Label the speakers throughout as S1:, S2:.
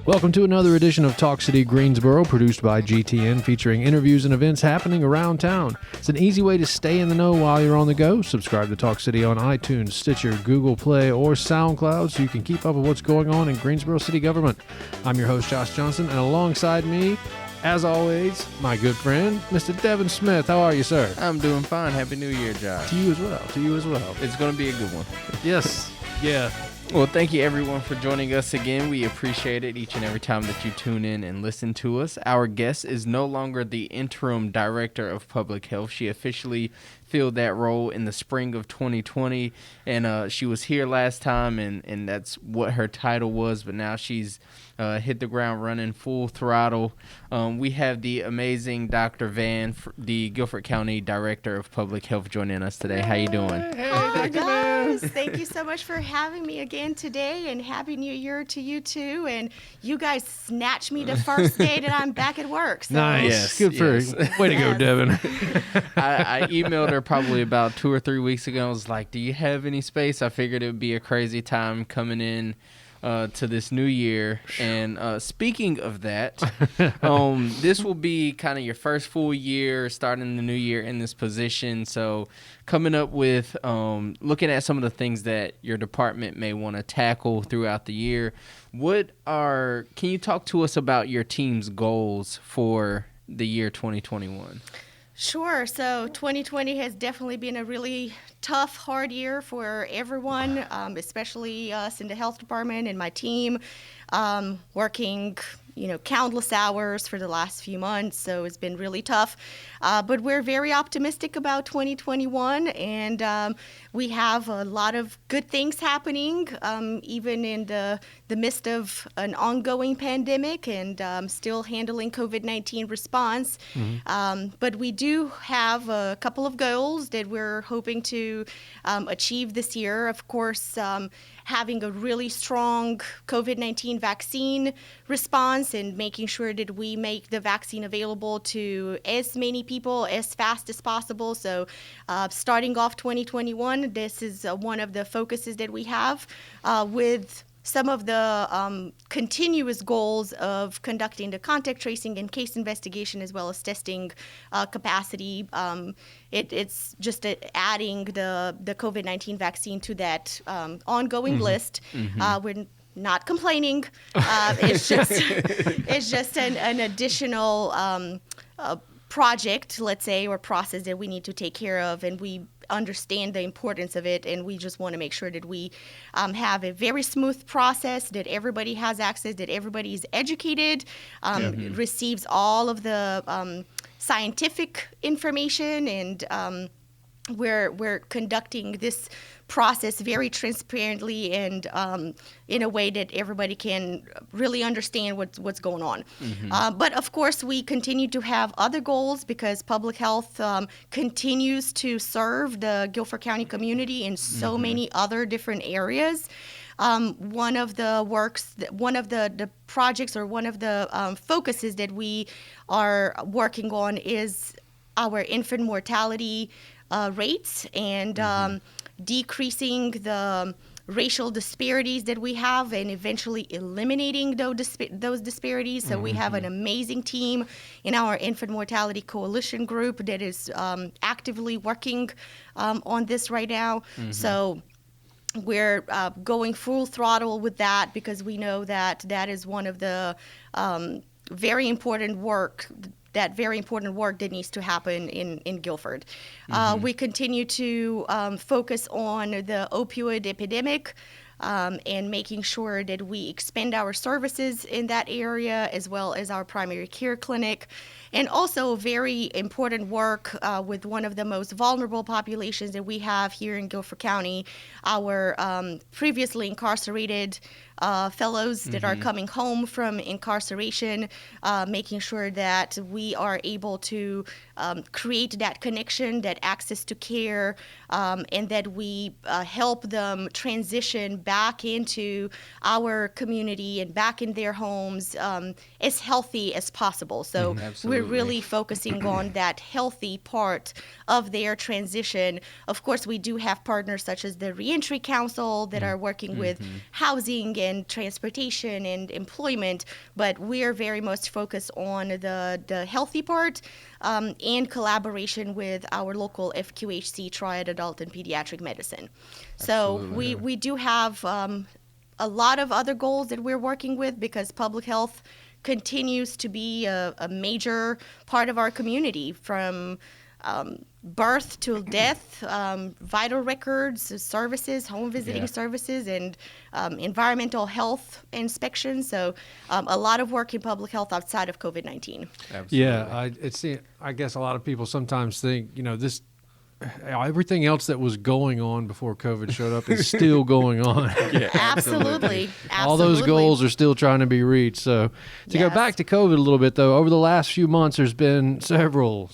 S1: Welcome to another edition of Talk City Greensboro, produced by GTN, featuring interviews and events happening around town. It's an easy way to stay in the know while you're on the go. Subscribe to Talk City on iTunes, Stitcher, Google Play, or SoundCloud so you can keep up with what's going on in Greensboro City government. I'm your host, Josh Johnson, and alongside me, as always, my good friend, Mr. Devin Smith. How are you, sir?
S2: I'm doing fine. Happy New Year, Josh.
S1: To you as well. To you as well.
S2: It's going to be a good one.
S1: Yes. Yeah.
S2: Well, thank you, everyone, for joining us again. We appreciate it each and every time that you tune in and listen to us. Our guest is no longer the interim director of public health. She officially filled that role in the spring of 2020, and she was here last time, and that's what her title was, but now she's hit the ground running full throttle. We have the amazing Dr. Vann, the Guilford County Director of Public Health, joining us today. How you doing?
S3: Hi, guys. Thank you so much for having me again today, and Happy New Year to you, too. And you guys snatched me the first day that I'm back at work. So.
S1: Nice.
S2: Yes,
S1: Good for
S2: yes.
S1: you. Way to go, Devin.
S2: I emailed her probably about 2 or 3 weeks ago. I was like, do you have any space? I figured it would be a crazy time coming in to this new year. And speaking of that, this will be kind of your first full year starting the new year in this position. So coming up with looking at some of the things that your department may want to tackle throughout the year, can you talk to us about your team's goals for the year 2021?
S3: Sure. So 2020 has definitely been a really tough, hard year for everyone, especially us in the health department and my team, working countless hours for the last few months. So it's been really tough. But we're very optimistic about 2021, and we have a lot of good things happening, even in the midst of an ongoing pandemic and still handling COVID-19 response.
S1: Mm-hmm.
S3: But we do have a couple of goals that we're hoping to achieve this year. Of course, having a really strong COVID-19 vaccine response and making sure that we make the vaccine available to as many people as fast as possible. So starting off 2021, this is one of the focuses that we have with some of the continuous goals of conducting the contact tracing and case investigation as well as testing capacity. It's just adding the COVID-19 vaccine to that ongoing list.
S2: Mm-hmm.
S3: We're not complaining. It's just an additional project, let's say, or process that we need to take care of, and we understand the importance of it, and we just want to make sure that we have a very smooth process, that everybody has access, that everybody is educated, receives all of the scientific information, and we're conducting this process very transparently and in a way that everybody can really understand what's going on.
S2: Mm-hmm.
S3: But of course, we continue to have other goals because public health continues to serve the Guilford County community in so many other different areas. One of the projects or one of the focuses that we are working on is our infant mortality rates and decreasing the racial disparities that we have and eventually eliminating those disparities. So we have an amazing team in our Infant Mortality Coalition group that is actively working on this right now. So we're going full throttle with that because we know that is one of the very important work that needs to happen in Guilford. We continue to focus on the opioid epidemic and making sure that we expand our services in that area as well as our primary care clinic. And also very important work with one of the most vulnerable populations that we have here in Guilford County, our previously incarcerated fellows that are coming home from incarceration, making sure that we are able to create that connection, that access to care, and that we help them transition back into our community and back in their homes as healthy as possible. So we're really focusing on that healthy part of their transition. Of course, we do have partners such as the Reentry Council that are working with housing and transportation and employment, but we are very much focused on the healthy part and collaboration with our local FQHC, Triad Adult and Pediatric Medicine. So we do have a lot of other goals that we're working with because public health continues to be a major part of our community, from birth to death, vital records, services, home visiting services, and environmental health inspections. So a lot of work in public health outside of COVID-19.
S2: Absolutely.
S1: Yeah, I guess a lot of people sometimes think, this everything else that was going on before COVID showed up is still going on.
S2: Yeah,
S3: Absolutely.
S1: All those goals are still trying to be reached. So to go back to COVID a little bit, though, over the last few months, there's been several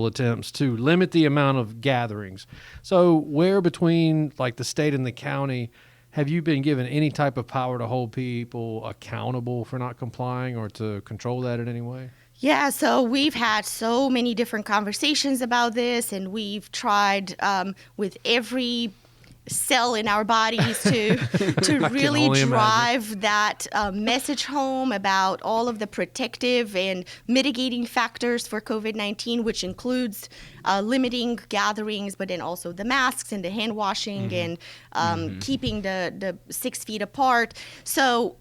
S1: attempts to limit the amount of gatherings. So where between like the state and the county have you been given any type of power to hold people accountable for not complying or to control that in any way?
S3: Yeah, so we've had so many different conversations about this, and we've tried with every cell in our bodies to really drive that message home about all of the protective and mitigating factors for COVID-19, which includes limiting gatherings, but then also the masks and the hand washing and keeping the 6 feet apart. So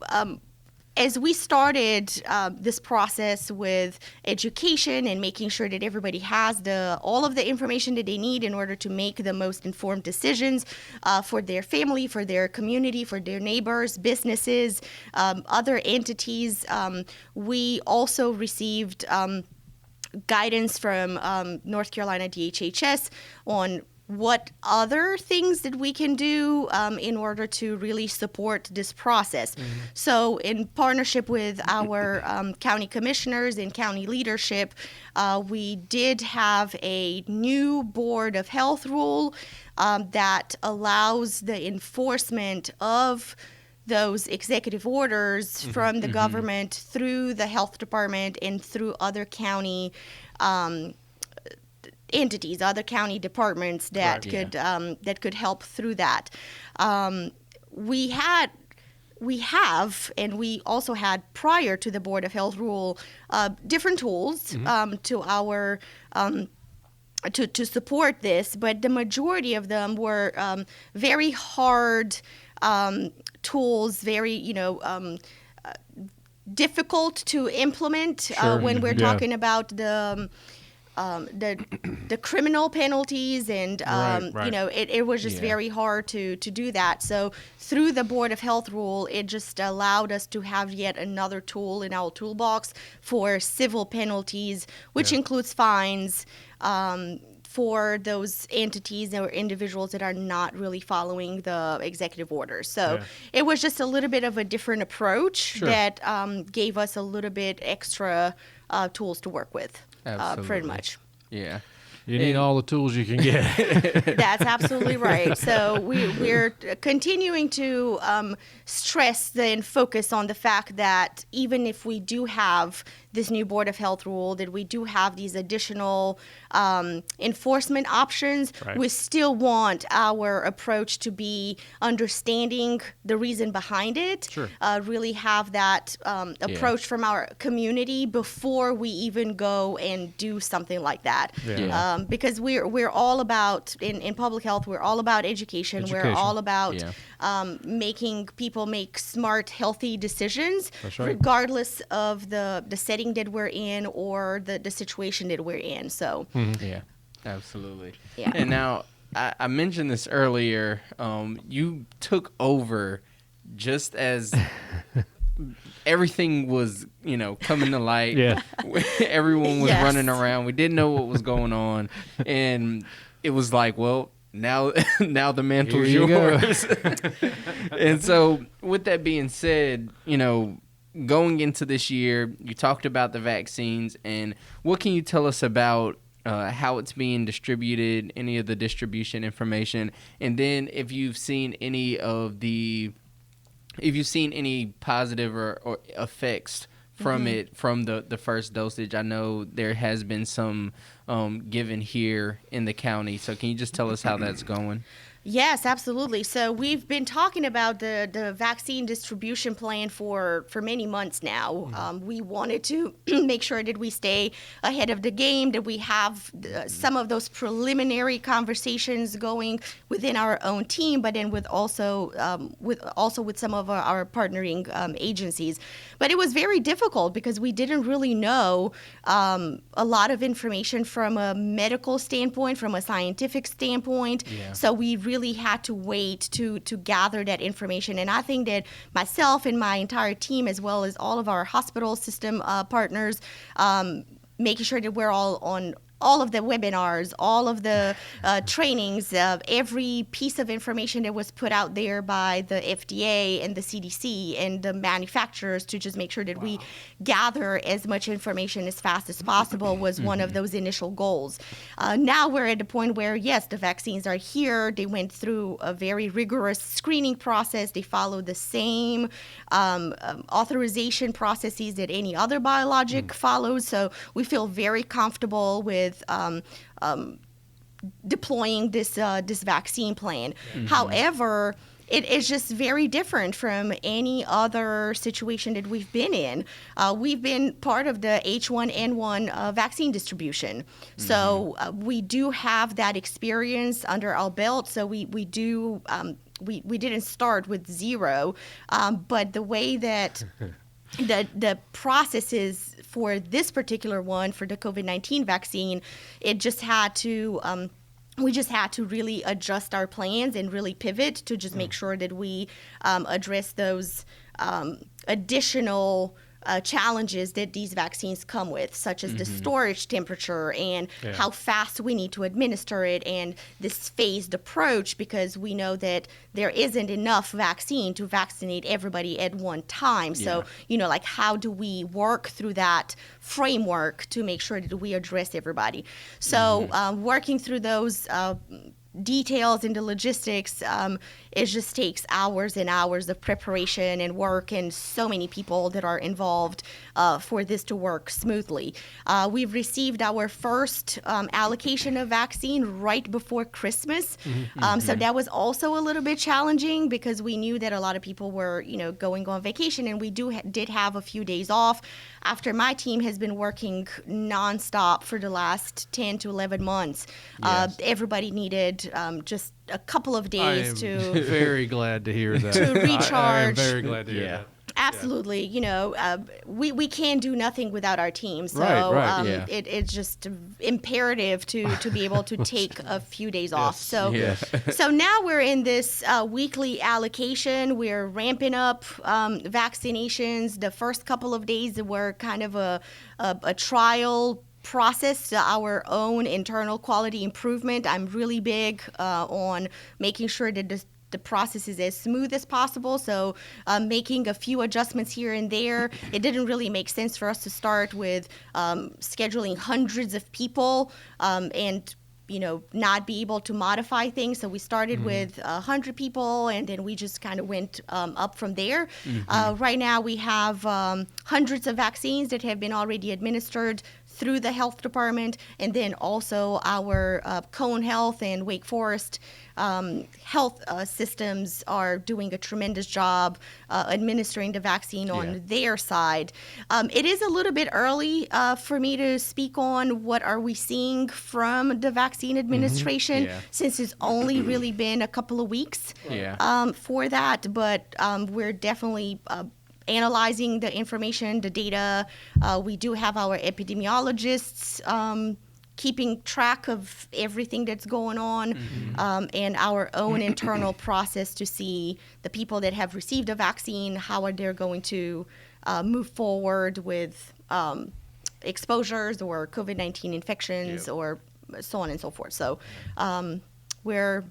S3: as we started this process with education and making sure that everybody has all of the information that they need in order to make the most informed decisions for their family, for their community, for their neighbors, businesses, other entities, we also received guidance from North Carolina DHHS on what other things that we can do in order to really support this process. So in partnership with our county commissioners and county leadership, we did have a new Board of Health rule that allows the enforcement of those executive orders from the government through the health department and through other county entities, other county departments that could help through that. We have, and we also had prior to the Board of Health rule, different tools to our to support this, but the majority of them were very hard tools, very difficult to implement when we're talking about the criminal penalties and it was just very hard to do that. So through the Board of Health rule, it just allowed us to have yet another tool in our toolbox for civil penalties, which includes fines for those entities or individuals that are not really following the executive orders. So it was just a little bit of a different approach that gave us a little bit extra tools to work with. Pretty much.
S2: Yeah.
S1: You need all the tools you can get.
S3: That's absolutely right. So we're continuing to stress and focus on the fact that even if we do have this new Board of Health rule, that we do have these additional enforcement options, we still want our approach to be understanding the reason behind it, really have that approach from our community before we even go and do something like that. Because we're all about, in public health, we're all about education. We're all about making people make smart, healthy decisions, regardless of the setting that we're in or the situation that we're in. So
S2: yeah, absolutely. Yeah. And now I mentioned this earlier. You took over just as everything was, coming to light. Yeah. Everyone was running around. We didn't know what was going on, and it was like, well, now the mantle's yours. And so, with that being said, going into this year, you talked about the vaccines, and what can you tell us about how it's being distributed, any of the distribution information, and then if you've seen any positive or effects from it, from the first dosage? I know there has been some given here in the county. So can you just tell us how that's going?
S3: Yes, absolutely. So we've been talking about the vaccine distribution plan for many months now. We wanted to make sure that we stay ahead of the game, that we have some of those preliminary conversations going within our own team, but then with some of our partnering agencies. But it was very difficult because we didn't really know a lot of information from a medical standpoint, from a scientific standpoint.
S2: Yeah.
S3: So we really had to wait to gather that information. And I think that myself and my entire team, as well as all of our hospital system partners, making sure that we're all on all of the webinars, all of the trainings, every piece of information that was put out there by the FDA and the CDC and the manufacturers to just make sure that we gather as much information as fast as possible was one of those initial goals. Now we're at the point where, yes, the vaccines are here. They went through a very rigorous screening process. They follow the same authorization processes that any other biologic follows. So we feel very comfortable with deploying this vaccine plan. However, it is just very different from any other situation that we've been in. We've been part of the H1N1 vaccine distribution. So we do have that experience under our belt. So we didn't start with zero, but the way that the process is for this particular one, for the COVID-19 vaccine, it just had to we just had to really adjust our plans and really pivot to just make sure that we address those additional challenges that these vaccines come with, such as the storage temperature and how fast we need to administer it, and this phased approach, because we know that there isn't enough vaccine to vaccinate everybody at one time. So, like, how do we work through that framework to make sure that we address everybody? So working through those details and the logistics, it just takes hours and hours of preparation and work, and so many people that are involved for this to work smoothly. We've received our first allocation of vaccine right before Christmas. So that was also a little bit challenging because we knew that a lot of people were, going on vacation, and we did have a few days off after my team has been working nonstop for the last 10 to 11 months. Everybody needed just a couple of days to
S1: very glad to hear that.
S3: to recharge.
S1: I am very glad to hear that.
S3: Absolutely. We can't do nothing without our team. So
S1: Right.
S3: it's just imperative to be able to take a few days off. So so now we're in this weekly allocation. We're ramping up vaccinations. The first couple of days were kind of a trial process, our own internal quality improvement. I'm really big on making sure that the process is as smooth as possible. So making a few adjustments here and there. It didn't really make sense for us to start with scheduling hundreds of people and not be able to modify things. So we started with 100 people, and then we just kind of went up from there. Right now we have hundreds of vaccines that have been already administered through the health department, and then also our Cone Health and Wake Forest health systems are doing a tremendous job administering the vaccine on their side. It is a little bit early for me to speak on what are we seeing from the vaccine administration, since it's only really been a couple of weeks for that, but we're definitely analyzing the information, the data. We do have our epidemiologists keeping track of everything that's going on, and our own internal process to see the people that have received a vaccine, how are they going to move forward with exposures or COVID-19 infections or so on and so forth. So we're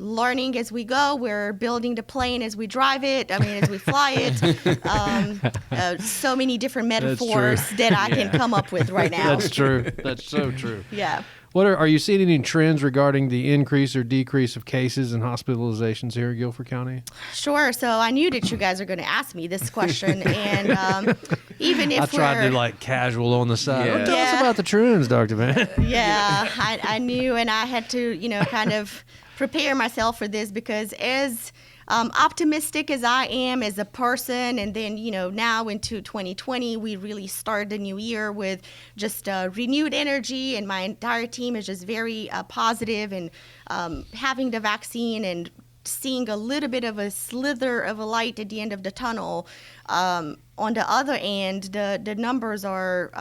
S3: learning as we go. We're building the plane as we drive it. As we fly it. So many different metaphors that I can come up with right now.
S1: That's true. That's so true.
S3: Yeah.
S1: Are you seeing any trends regarding the increase or decrease of cases and hospitalizations here in Guilford County?
S3: Sure. So I knew that you guys are going to ask me this question, and even if
S1: I tried to like casual on the side.
S2: Yeah.
S1: Tell us about the trends, Dr. Vann.
S3: yeah, I knew, and I had to, kind of prepare myself for this because as optimistic as I am as a person, and then, now into 2020, we really started the new year with just renewed energy, and my entire team is just very positive, and having the vaccine and seeing a little bit of a slither of a light at the end of the tunnel. On the other end, the numbers are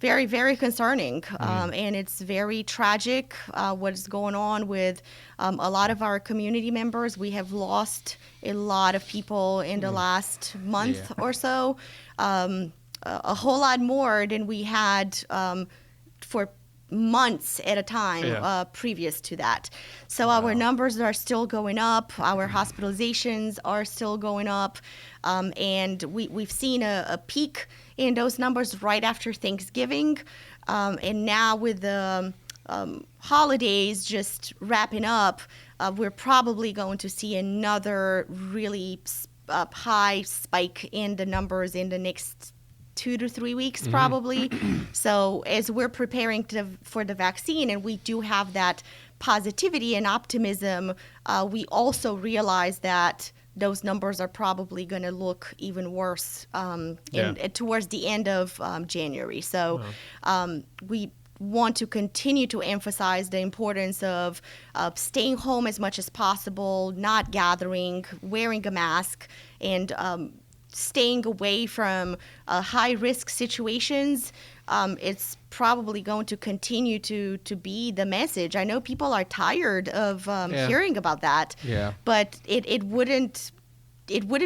S3: very, very concerning, and it's very tragic what's going on with a lot of our community members. We have lost a lot of people in the last month or so, a whole lot more than we had for months at a time previous to that. So our numbers are still going up, our hospitalizations are still going up, and we've seen a peak in those numbers right after Thanksgiving, and now with the holidays just wrapping up, we're probably going to see another really high spike in the numbers in the next 2 to 3 weeks, probably. So as we're preparing for the vaccine, and we do have that positivity and optimism, we also realize that those numbers are probably going to look even worse towards the end of January. So we want to continue to emphasize the importance of staying home as much as possible, not gathering, wearing a mask, and staying away from high-risk situations. It's probably going to continue to be the message. I know people are tired of hearing about that, but it wouldn't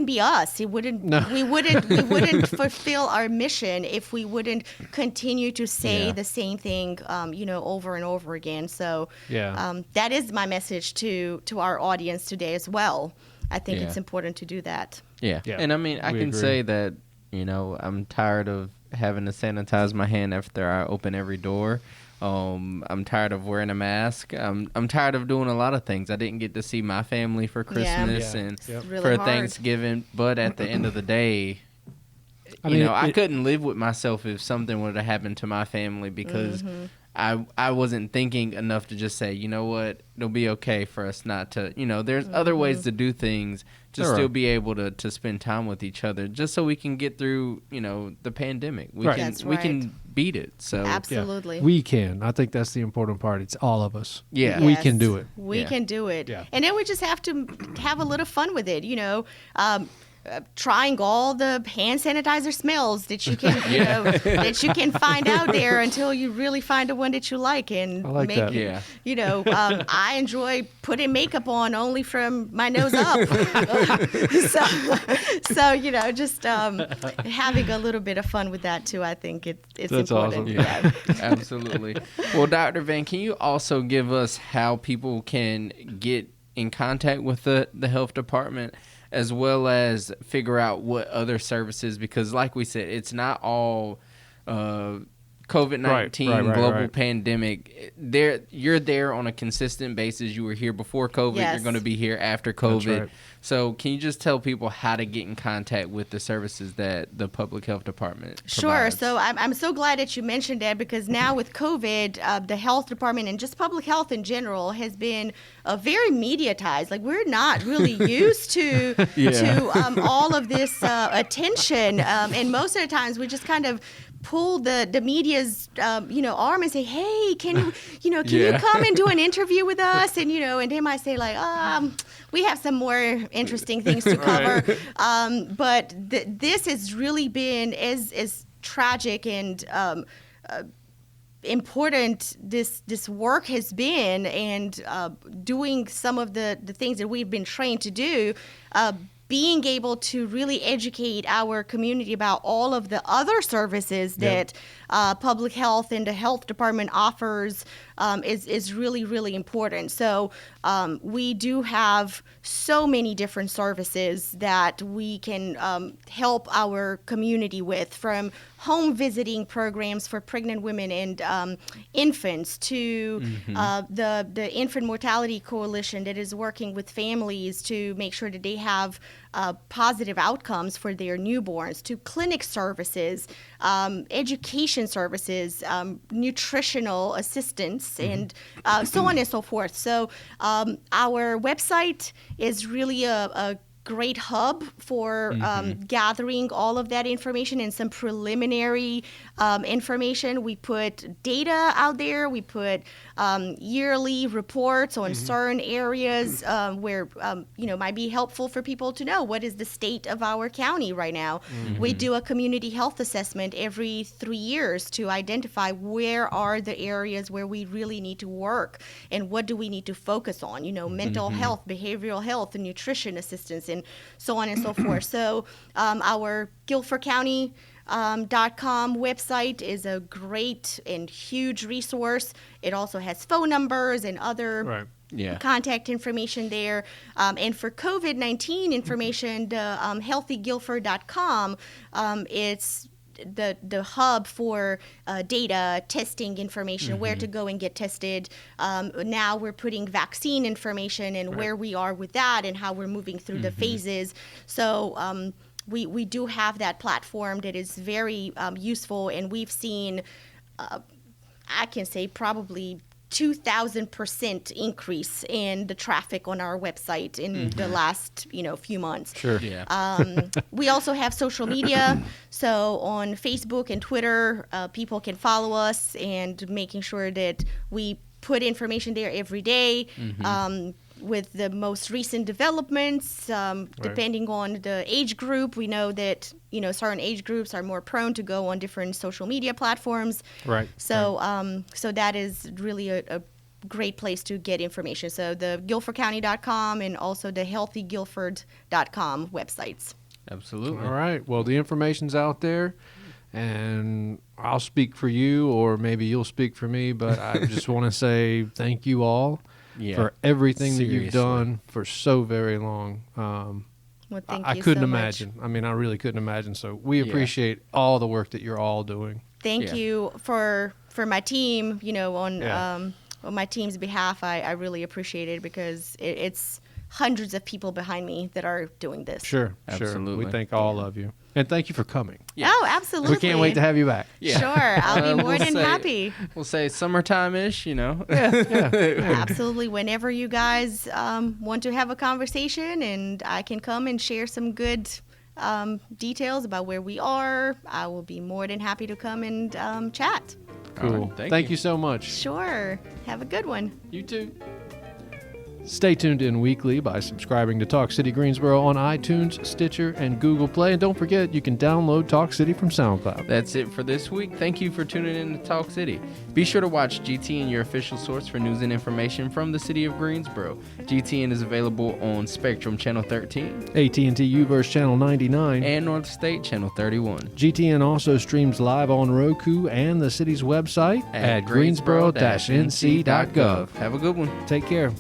S3: be us. We wouldn't fulfill our mission if we wouldn't continue to say the same thing, over and over again. So that is my message to our audience today as well. I think it's important to do that.
S2: Yeah. And I mean, I can say that, I'm tired of having to sanitize my hand after I open every door. I'm tired of wearing a mask. I'm tired of doing a lot of things. I didn't get to see my family for Christmas and
S3: really
S2: for
S3: hard.
S2: Thanksgiving. But at the end of the day, I couldn't live with myself if something would have happened to my family because I wasn't thinking enough to just say, you know what, it'll be okay for us not to, there's other ways to do things to still be able to spend time with each other just so we can get through, the pandemic. We can beat it. So
S3: absolutely.
S1: We can. I think that's the important part. It's all of us.
S2: Yeah.
S1: We can do it.
S3: We can do it.
S1: Yeah.
S3: And then we just have to have a little fun with it, trying all the hand sanitizer smells that you can, that you can find out there until you really find the one that you like. And
S1: I like that.
S3: I enjoy putting makeup on only from my nose up. so just having a little bit of fun with that too. I think it's
S1: That's
S3: important.
S1: awesome.
S2: Yeah, absolutely. Well, Dr. Vann, can you also give us how people can get in contact with the health department, as well as figure out what other services, because like we said, it's not all COVID-19 global pandemic. You're there on a consistent basis. You were here before COVID.
S3: Yes.
S2: You're going to be here after COVID.
S1: That's right.
S2: So can you just tell people how to get in contact with the services that the public health department
S3: Sure.
S2: provides?
S3: So I'm so glad that you mentioned that, because now with COVID, the health department and just public health in general has been very mediatized. Like, we're not really used to all of this attention, and most of the times we just kind of pull the media's arm and say, hey, can you come and do an interview with us? And and they might say like, we have some more interesting things to cover. But this has really been as tragic and important this work has been, and doing some of the things that we've been trained to do, being able to really educate our community about all of the other services that public health and the health department offers, is really, really important. So we do have so many different services that we can help our community with, from home visiting programs for pregnant women and infants to the Infant Mortality Coalition that is working with families to make sure that they have positive outcomes for their newborns, to clinic services, education services, nutritional assistance, and so on and so forth. So our website is really a great hub for gathering all of that information and some preliminary information. We put data out there. We put yearly reports on certain areas where might be helpful for people to know what is the state of our county right now. We do a community health assessment every 3 years to identify where are the areas where we really need to work and what do we need to focus on. Mental health, behavioral health, and nutrition assistance, and so on and so forth. So our Guilford County .com website is a great and huge resource. It also has phone numbers and other contact information there. And for COVID-19 information, the healthyguilford.com, it's the hub for data, testing information, where to go and get tested. Now we're putting vaccine information and where we are with that and how we're moving through the phases. So we do have that platform that is very useful, and we've seen, I can say, probably 2,000% increase in the traffic on our website in the last few months.
S1: Sure.
S2: Yeah.
S3: We also have social media. So on Facebook and Twitter, people can follow us, and making sure that we put information there every day. With the most recent developments, depending on the age group, we know that certain age groups are more prone to go on different social media platforms.
S1: Right.
S3: So, so that is really a great place to get information. So the GuilfordCounty.com and also the HealthyGuilford.com websites.
S2: Absolutely.
S1: All right. Well, the information's out there, and I'll speak for you, or maybe you'll speak for me, but I just want to say thank you all. For everything that you've done for so very long.
S3: Well, thank
S1: I
S3: you
S1: couldn't
S3: so
S1: imagine.
S3: much.
S1: I mean, I really couldn't imagine. So we appreciate all the work that you're all doing.
S3: Thank you for my team. On my team's behalf, I really appreciate it, because it's hundreds of people behind me that are doing this.
S1: Sure.
S2: Absolutely.
S1: We thank all of you. And thank you for coming.
S2: Yeah.
S3: Oh, absolutely.
S1: We can't wait to have you back.
S2: Yeah.
S3: Sure. I'll be more than
S2: say,
S3: happy.
S2: We'll say summertime-ish,
S3: Absolutely. Whenever you guys want to have a conversation and I can come and share some good details about where we are, I will be more than happy to come and chat.
S1: Cool.
S2: Right,
S1: thank you so much.
S3: Sure. Have a good one.
S2: You too.
S1: Stay tuned in weekly by subscribing to Talk City Greensboro on iTunes, Stitcher, and Google Play. And don't forget, you can download Talk City from SoundCloud.
S2: That's it for this week. Thank you for tuning in to Talk City. Be sure to watch GTN, your official source for news and information from the city of Greensboro. GTN is available on Spectrum Channel 13,
S1: AT&T U-verse Channel 99,
S2: and North State Channel 31.
S1: GTN also streams live on Roku and the city's website at greensboro-nc.gov.
S2: Have a good one.
S1: Take care.